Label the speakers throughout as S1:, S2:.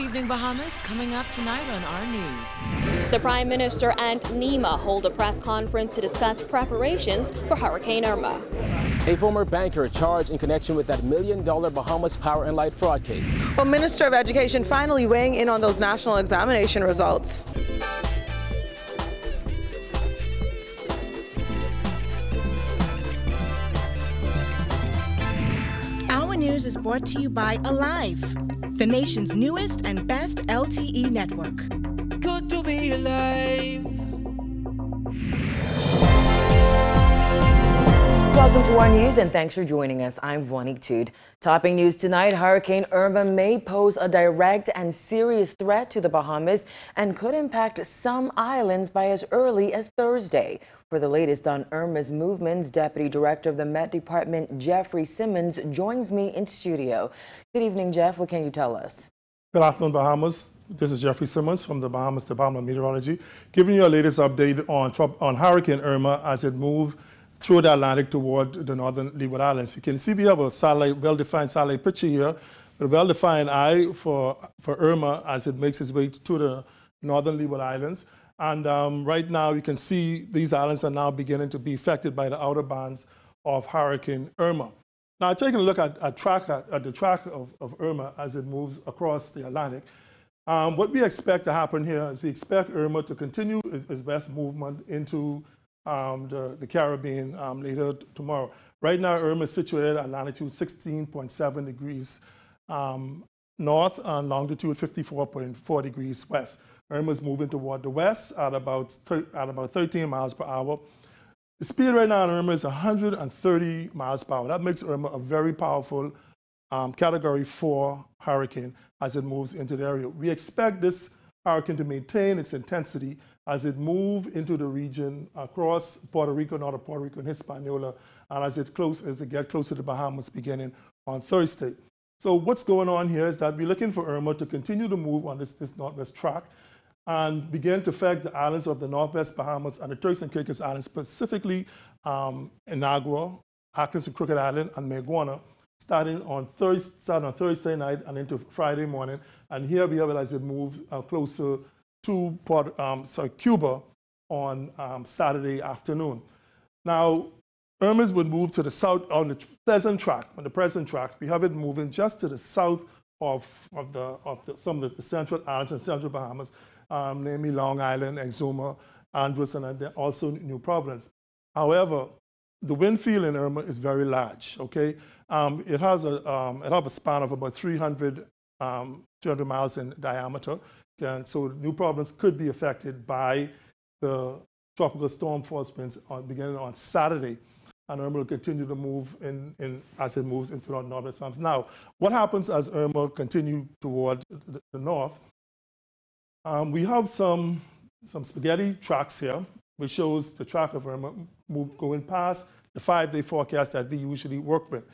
S1: evening, Bahamas, coming up tonight on our news.
S2: The Prime Minister and NEMA hold a press conference to discuss preparations for Hurricane Irma.
S3: A former banker charged in connection with that $1 million Bahamas Power and Light fraud case.
S4: Well, Minister of Education finally weighing in on those national examination results.
S5: Our news is brought to you by Alive, the nation's newest and best LTE network.
S6: Good to be alive.
S7: Welcome to our news and thanks for joining us. I'm Vonique Tude. Topping news tonight, Hurricane Irma may pose a direct and serious threat to the Bahamas and could impact some islands by as early as Thursday. For the latest on Irma's movements, Deputy Director of the Met Department, Jeffrey Simmons, joins me in studio. Good evening, Jeff. What can you tell us?
S8: Good afternoon, Bahamas. This is Jeffrey Simmons from the Bahamas Department of Meteorology, giving you a latest update on Hurricane Irma as it moved through the Atlantic toward the northern Leeward Islands. You can see we have a satellite, well-defined satellite picture here, with a well-defined eye for Irma as it makes its way to the northern Leeward Islands. And right now you can see these islands are now beginning to be affected by the outer bands of Hurricane Irma. Now taking a look at the track of Irma as it moves across the Atlantic, what we expect to happen here is we expect Irma to continue its best movement into the Caribbean later tomorrow. Right now, Irma is situated at latitude 16.7 degrees north and longitude 54.4 degrees west. Irma is moving toward the west at about 13 miles per hour. The speed right now on Irma is 130 miles per hour. That makes Irma a very powerful Category 4 hurricane as it moves into the area. We expect this hurricane to maintain its intensity as it moves into the region across Puerto Rico, north of Puerto Rico and Hispaniola, and as it gets closer to the Bahamas beginning on Thursday. So what's going on here is that we're looking for Irma to continue to move on this northwest track and begin to affect the islands of the northwest Bahamas and the Turks and Caicos Islands, specifically Inagua, Atkins and Crooked Island, and Maguana, starting on Thursday night and into Friday morning. And here we have it as it moves closer to Cuba on Saturday afternoon. Now, Irma would move to the south on the present track. On the present track, we have it moving just to the south of some of the central islands and central Bahamas, namely Long Island, Exuma, Andros, and then also New Providence. However, the wind field in Irma is very large. Okay, it has a span of about 300 miles in diameter. And so New Providence could be affected by the tropical storm force winds beginning on Saturday. And Irma will continue to move as it moves into the northwest Bahamas. Now, what happens as Irma continues toward the north? We have some spaghetti tracks here, which shows the track of Irma going past the 5-day forecast that we usually work with.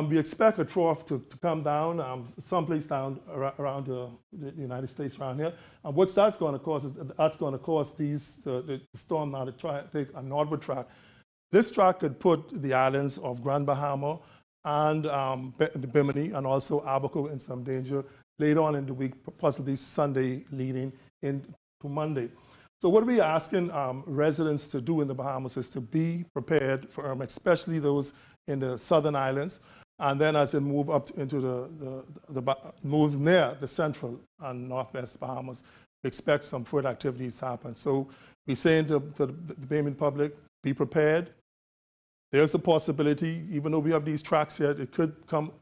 S8: We expect a trough to come down someplace down around the United States around here. And what that's going to cause is that's going to cause the storm now to try to take a northward track. This track could put the islands of Grand Bahama and Bimini and also Abaco in some danger later on in the week, possibly Sunday leading into Monday. So what we're asking residents to do in the Bahamas is to be prepared for Irma, especially those in the southern islands, and then as it moves up into moves near the central and northwest Bahamas, we expect some further activities to happen. So we're saying to the Bahamian public, be prepared. There's a possibility, even though we have these tracks here, it could come,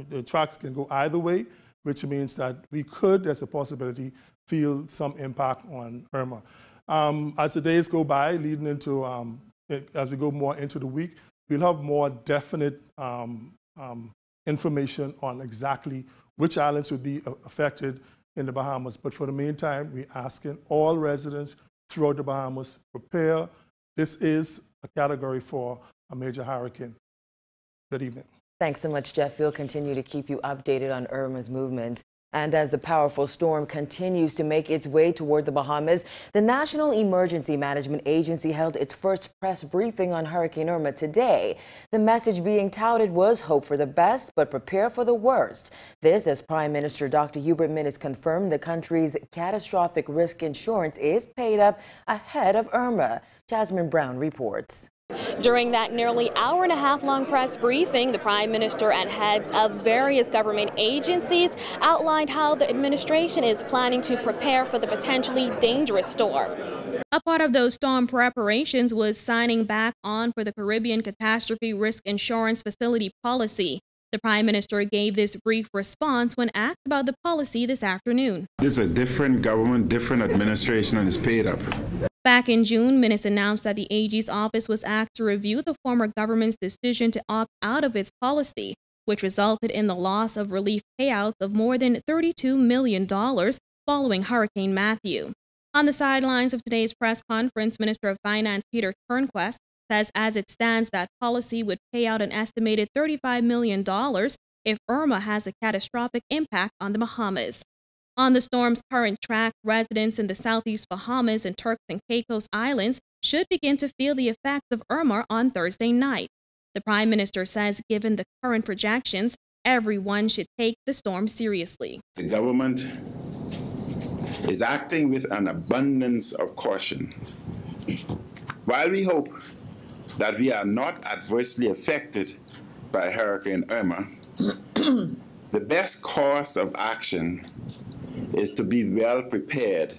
S8: the tracks can go either way, which means that we could, there's a possibility, feel some impact on Irma. As the days go by, leading into, as we go more into the week, we'll have more definite information on exactly which islands would be affected in the Bahamas. But for the meantime, we're asking all residents throughout the Bahamas, prepare. This is a Category 4, a major hurricane. Good evening.
S7: Thanks so much, Jeff. We'll continue to keep you updated on Irma's movements. And as the powerful storm continues to make its way toward the Bahamas, the National Emergency Management Agency held its first press briefing on Hurricane Irma today. The message being touted was hope for the best, but prepare for the worst. This as Prime Minister Dr. Hubert Minnis confirmed the country's catastrophic risk insurance is paid up ahead of Irma. Jasmine Brown reports.
S2: During that nearly hour-and-a-half-long press briefing, the Prime Minister and heads of various government agencies outlined how the administration is planning to prepare for the potentially dangerous storm. A part of those storm preparations was signing back on for the Caribbean Catastrophe Risk Insurance Facility policy. The Prime Minister gave this brief response when asked about the policy this afternoon.
S9: It's a different government, different administration, and it's paid up.
S2: Back in June, Minnis announced that the AG's office was asked to review the former government's decision to opt out of its policy, which resulted in the loss of relief payouts of more than $32 million following Hurricane Matthew. On the sidelines of today's press conference, Minister of Finance Peter Turnquest says as it stands that policy would pay out an estimated $35 million if Irma has a catastrophic impact on the Bahamas. On the storm's current track, residents in the southeast Bahamas and Turks and Caicos Islands should begin to feel the effects of Irma on Thursday night. The Prime Minister says given the current projections, everyone should take the storm seriously.
S9: The government is acting with an abundance of caution. While we hope that we are not adversely affected by Hurricane Irma, the best course of action is to be well prepared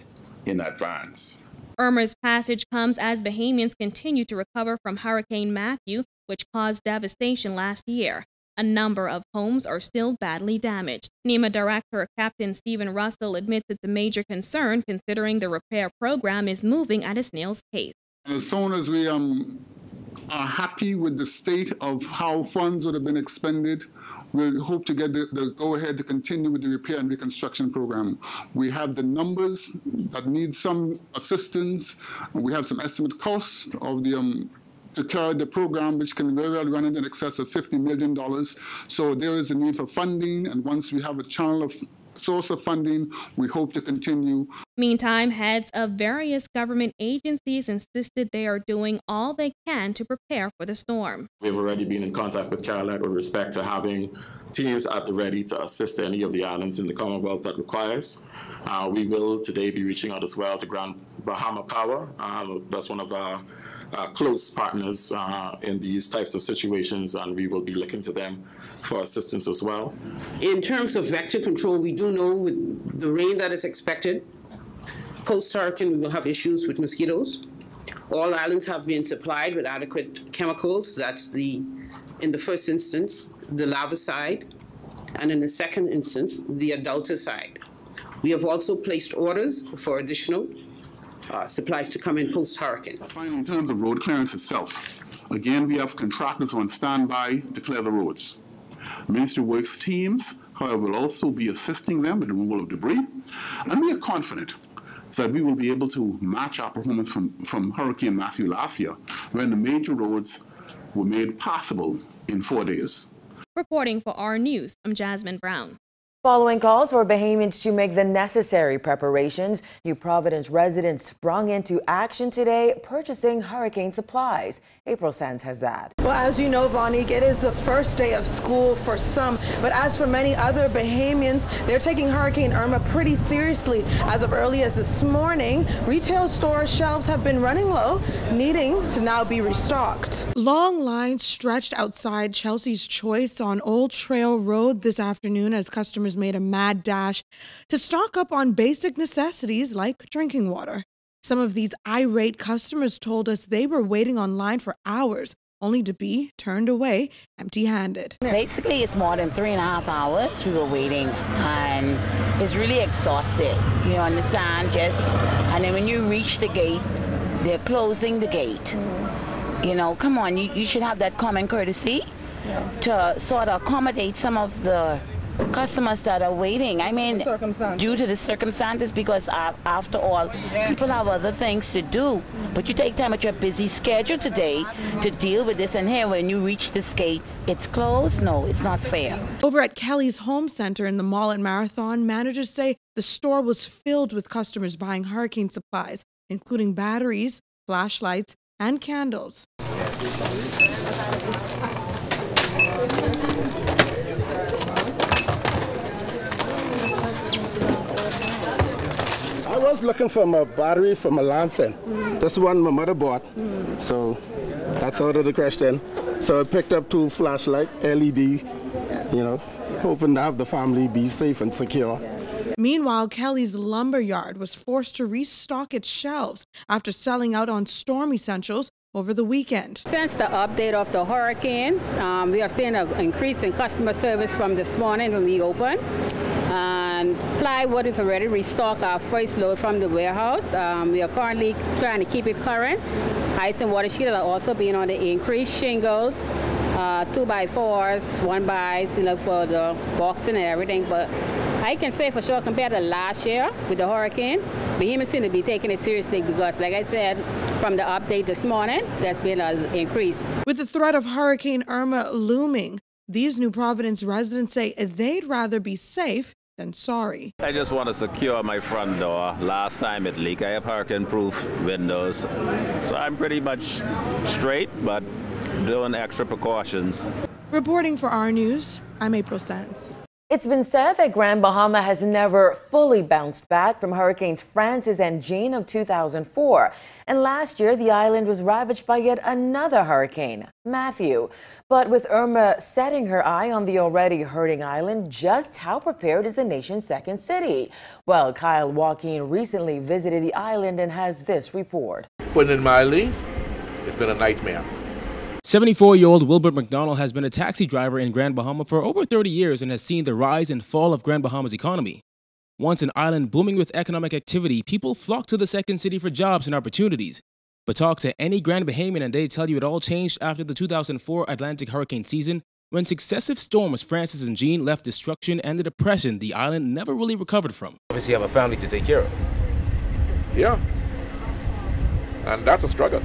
S9: in advance.
S2: Irma's passage comes as Bahamians continue to recover from Hurricane Matthew, which caused devastation last year. A number of homes are still badly damaged. NEMA Director Captain Stephen Russell admits it's a major concern considering the repair program is moving at a snail's pace.
S10: As soon as we are happy with the state of how funds would have been expended, we hope to get the go-ahead to continue with the repair and reconstruction program. We have the numbers that need some assistance. We have some estimate costs of the to carry the program, which can very well run in excess of $50 million. So there is a need for funding, and once we have a channel of source of funding, we hope to continue.
S2: Meantime, heads of various government agencies insisted they are doing all they can to prepare for the storm.
S11: We've already been in contact with Carolette with respect to having teams at the ready to assist any of the islands in the Commonwealth that requires. We will today be reaching out as well to Grand Bahama Power. That's one of our close partners in these types of situations, and we will be looking to them for assistance as well.
S12: In terms of vector control, we do know with the rain that is expected, post-hurricane we will have issues with mosquitoes. All islands have been supplied with adequate chemicals. That's in the first instance, the larvicide, and in the second instance, the adulticide. We have also placed orders for additional supplies to come in post-hurricane.
S10: Finally, in terms of road clearance itself, again, we have contractors on standby to clear the roads. Ministry Works teams, however, will also be assisting them with the removal of debris, and we are confident that we will be able to match our performance from Hurricane Matthew last year, when the major roads were made passable in 4 days.
S2: Reporting for our News, I'm Jasmine Brown.
S7: Following calls for Bahamians to make the necessary preparations, New Providence residents sprung into action today, purchasing hurricane supplies. April Sands has that.
S4: Well, as you know, Vonique, it is the first day of school for some, but as for many other Bahamians, they're taking Hurricane Irma pretty seriously. As of early as this morning, retail store shelves have been running low, needing to now be restocked.
S5: Long lines stretched outside Chelsea's Choice on Old Trail Road this afternoon as customers made a mad dash to stock up on basic necessities like drinking water. Some of these irate customers told us they were waiting online for hours, only to be turned away empty-handed.
S13: Basically, it's more than 3.5 hours we were waiting, and it's really exhausted. You understand? And then when you reach the gate, they're closing the gate. You know, come on, you should have that common courtesy to sort of accommodate some of the customers that are waiting. I mean, due to the circumstances, because after all, people have other things to do. But you take time at your busy schedule today to deal with this, and here when you reach this gate, it's closed? No, it's not fair.
S5: Over at Kelly's Home Center in the mall at Marathon, managers say the store was filled with customers buying hurricane supplies, including batteries, flashlights, and candles.
S14: I was looking for my battery for my lantern. That's the one my mother bought. So that's out of the question. So I picked up 2 flashlights, LED, hoping to have the family be safe and secure.
S5: Meanwhile, Kelly's lumber yard was forced to restock its shelves after selling out on storm essentials over the weekend.
S15: Since the update of the hurricane, we have seen an increase in customer service from this morning when we opened. And plywood, we've already restocked our first load from the warehouse. We are currently trying to keep it current. Ice and water sheet are also being on the increase. Shingles, 2x4s, 1x, for the boxing and everything. But I can say for sure, compared to last year with the hurricane, Bahama seem to be taking it seriously because, like I said, from the update this morning, there's been an increase.
S5: With the threat of Hurricane Irma looming, these New Providence residents say they'd rather be safe than sorry.
S16: I just want to secure my front door. Last time it leaked. I have hurricane-proof windows, so I'm pretty much straight, but doing extra precautions.
S5: Reporting for our news, I'm April Sands.
S7: It's been said that Grand Bahama has never fully bounced back from Hurricanes Francis and Jean of 2004. And last year, the island was ravaged by yet another hurricane, Matthew. But with Irma setting her eye on the already hurting island, just how prepared is the nation's second city? Well, Kyle Joaquin recently visited the island and has this report.
S17: Putting it mildly, it's been a nightmare.
S3: 74-year-old Wilbert McDonald has been a taxi driver in Grand Bahama for over 30 years and has seen the rise and fall of Grand Bahama's economy. Once an island booming with economic activity, people flock to the second city for jobs and opportunities. But talk to any Grand Bahamian and they tell you it all changed after the 2004 Atlantic hurricane season, when successive storms Francis and Jean left destruction and the depression the island never really recovered from.
S18: Obviously you have a family to take care of.
S17: Yeah, and that's a struggle.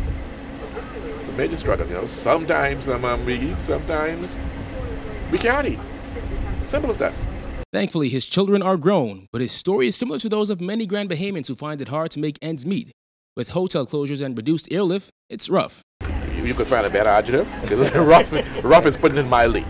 S17: Major struggle, Sometimes we eat, sometimes we can't eat. Simple as that.
S3: Thankfully, his children are grown, but his story is similar to those of many Grand Bahamians who find it hard to make ends meet. With hotel closures and reduced airlift, it's rough.
S17: You could find a better adjective. Rough is putting it mildly,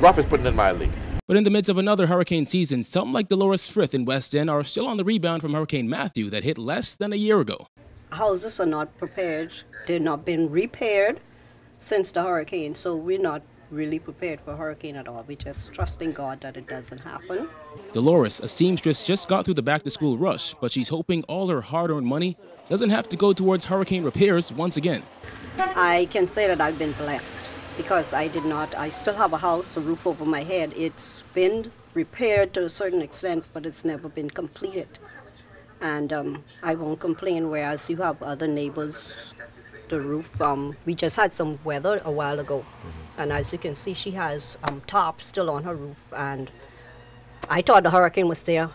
S17: Rough is putting it mildly.
S3: But in the midst of another hurricane season, some like Dolores Frith in West End are still on the rebound from Hurricane Matthew that hit less than a year ago.
S19: Houses are not prepared. They've not been repaired since the hurricane, so we're not really prepared for a hurricane at all. We're just trusting God that it doesn't happen.
S3: Dolores, a seamstress, just got through the back-to-school rush, but she's hoping all her hard-earned money doesn't have to go towards hurricane repairs once again.
S19: I can say that I've been blessed because I still have a house, a roof over my head. It's been repaired to a certain extent, but it's never been completed. And I won't complain, whereas you have other neighbors, the roof, we just had some weather a while ago. And as you can see, she has tarp still on her roof. And I thought the hurricane was there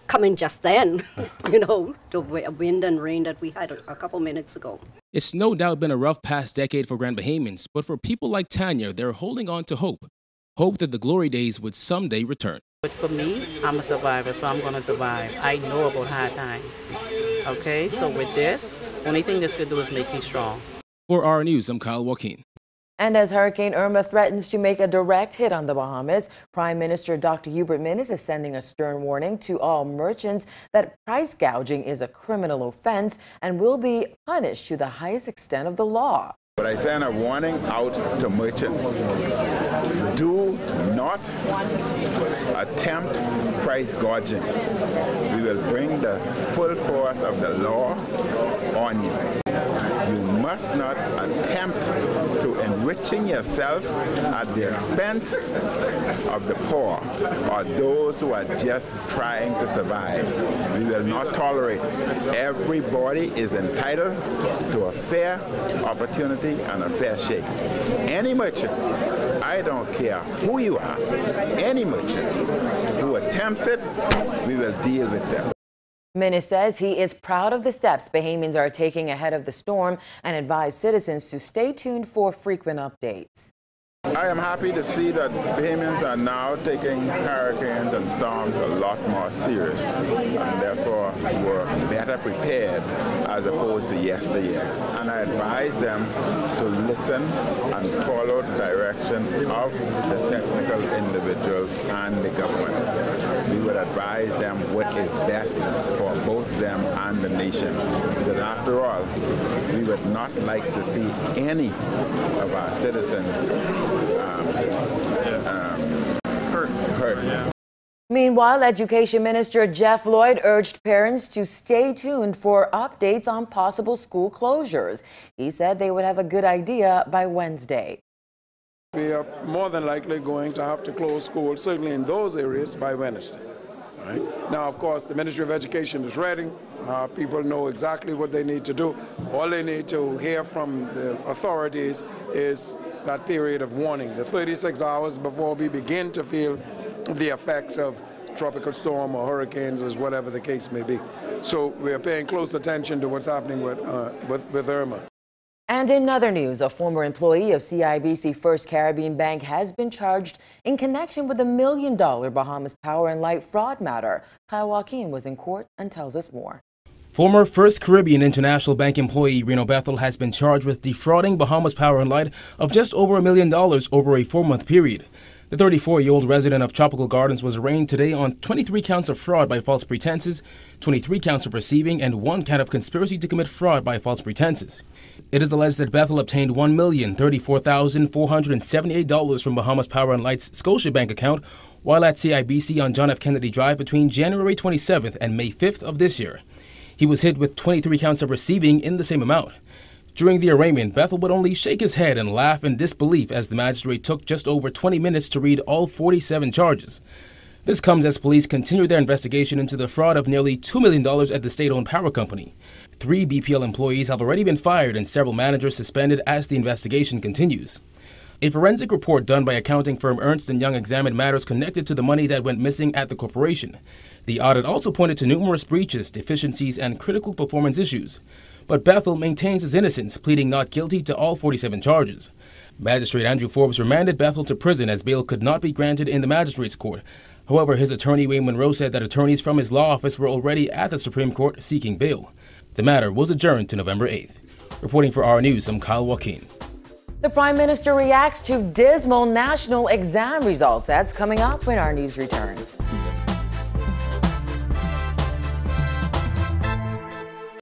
S19: coming just then, the wind and rain that we had a couple minutes ago.
S3: It's no doubt been a rough past decade for Grand Bahamians, but for people like Tanya, they're holding on to hope. Hope that the glory days would someday return.
S20: But for me, I'm a survivor, so I'm going to survive. I know about hard times. Okay, so with this, only thing this could do is make me strong.
S3: For our news, I'm Kyle Joaquin.
S7: And as Hurricane Irma threatens to make a direct hit on the Bahamas, Prime Minister Dr. Hubert Minnis is sending a stern warning to all merchants that price gouging is a criminal offense and will be punished to the highest extent of the law.
S9: But I send a warning out to merchants. Do not attempt price gouging. We will bring the full force of the law on you. You must not attempt to enriching yourself at the expense of the poor or those who are just trying to survive. We will not tolerate. Everybody is entitled to a fair opportunity and a fair shake. Any merchant, I don't care who you are, any merchant who attempts it, we will deal with them.
S7: Menace says he is proud of the steps Bahamians are taking ahead of the storm and advised citizens to stay tuned for frequent updates.
S9: I am happy to see that Bahamians are now taking hurricanes and storms a lot more serious, and therefore were better prepared as opposed to yesteryear. And I advise them to listen and follow the direction of the technical individuals and the government. We would advise them what is best for both them and the nation, because after all, we would not like to see any of our citizens hurt.
S7: Meanwhile, Education Minister Jeff Lloyd urged parents to stay tuned for updates on possible school closures. He said they would have a good idea by Wednesday.
S18: We are more than likely going to have to close schools, certainly in those areas, by Wednesday. Right? Now, of course, the Ministry of Education is ready. People know exactly what they need to do. All they need to hear from the authorities is that period of warning, the 36 hours before we begin to feel the effects of tropical storm or hurricanes, as whatever the case may be. So we are paying close attention to what's happening with Irma.
S7: And in other news, a former employee of CIBC First Caribbean Bank has been charged in connection with a $1 million Bahamas Power and Light fraud matter. Kyle Joaquin was in court and tells us more.
S3: Former First Caribbean International Bank employee Reno Bethel has been charged with defrauding Bahamas Power and Light of just over $1 million over a 4-month period. The 34-year-old resident of Tropical Gardens was arraigned today on 23 counts of fraud by false pretenses, 23 counts of receiving, and 1 count of conspiracy to commit fraud by false pretenses. It is alleged that Bethel obtained $1,034,478 from Bahamas Power and Light's Scotiabank account while at CIBC on John F. Kennedy Drive between January 27th and May 5th of this year. He was hit with 23 counts of receiving in the same amount. During the arraignment, Bethel would only shake his head and laugh in disbelief as the magistrate took just over 20 minutes to read all 47 charges. This comes as police continue their investigation into the fraud of nearly $2 million at the state-owned power company. 3 BPL employees have already been fired and several managers suspended as the investigation continues. A forensic report done by accounting firm Ernst & Young examined matters connected to the money that went missing at the corporation. The audit also pointed to numerous breaches, deficiencies, and critical performance issues. But Bethel maintains his innocence, pleading not guilty to all 47 charges. Magistrate Andrew Forbes remanded Bethel to prison as bail could not be granted in the magistrate's court. However, his attorney Wayne Monroe said that attorneys from his law office were already at the Supreme Court seeking bail. The matter was adjourned to November 8th. Reporting for our News, I'm Kyle Joaquin.
S7: The Prime Minister reacts to dismal national exam results. That's coming up when our news returns.